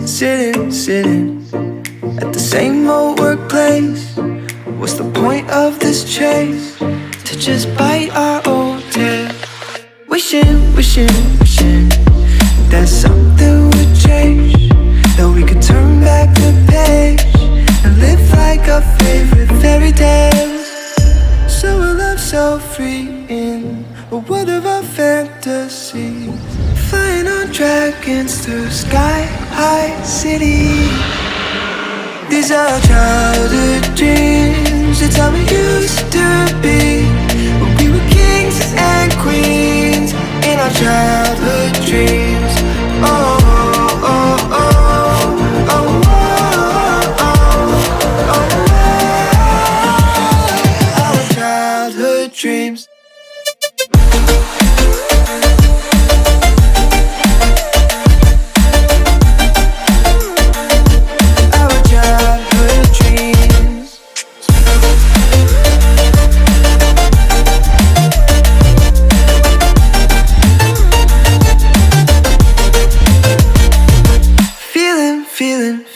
sitting at the same old workplace. What's the point of this chase? To just bite our old tail. Wishing that something would change, that we could turn back the page and live like our favorite fairy tales. So a love so free in a world of our fantasies, flying on dragons through sky-high cities. These are childhood dreams, it's how we used to be, when we were kings and queens in our childhood dreams. Oh, oh, oh, oh, oh, oh, oh, our childhood dreams.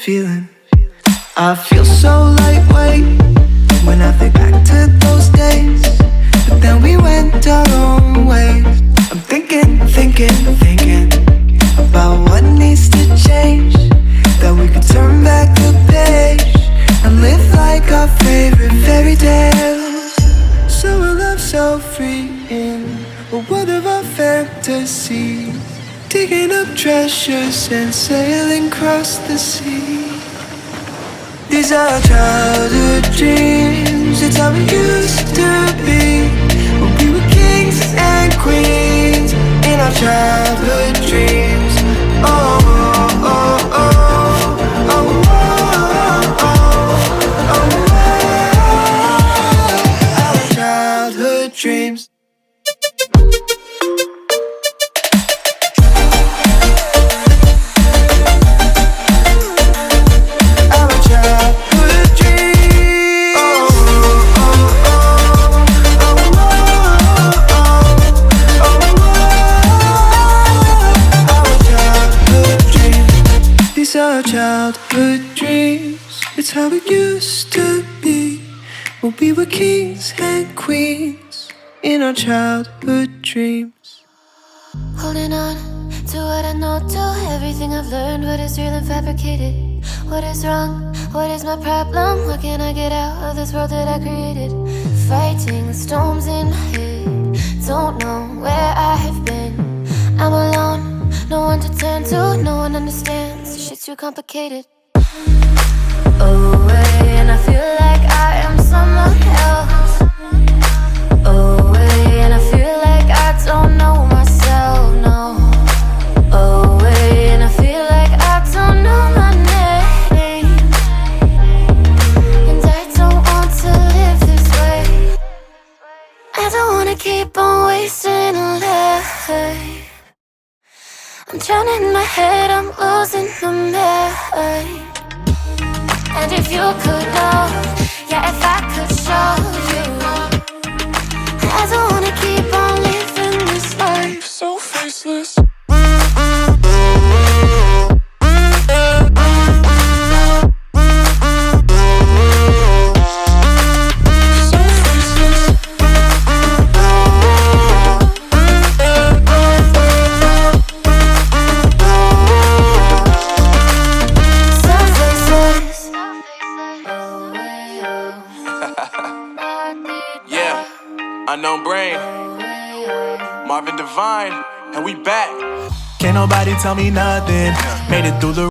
Feeling, I feel so lightweight when I think back to those days, but then we went our own ways. I'm thinking about what needs to change, that we could turn back the page and live like our favorite fairy tales. So a love so free in a world of our fantasies, digging up treasures and sailing across the sea. These are childhood dreams, it's how we used to be, when we were kings and queens in our childhood dreams. Oh, oh, oh, oh, oh, oh, oh, our childhood dreams. Our childhood dreams, it's how it used to be, when we were kings and queens in our childhood dreams. Holding on to what I know, to everything I've learned, what is real and fabricated, what is wrong, what is my problem, what can I get out of this world that I created? Fighting the storms in my head, don't know where I have been. I'm alone, no one to turn to, no one understands, shit's too complicated. Away, and I feel like I am someone else. Away, and I feel like I don't know myself, no. Away, and I feel like I don't know my name, and I don't want to live this way. I don't wanna keep on wasting a life. I'm drowning in my head, I'm losing my mind. And if you could know, yeah, if I could show you, I don't wanna keep on living this life so faceless. Unknown Brain, Marvin Divine, and we back. Can't nobody tell me nothing. Made it through the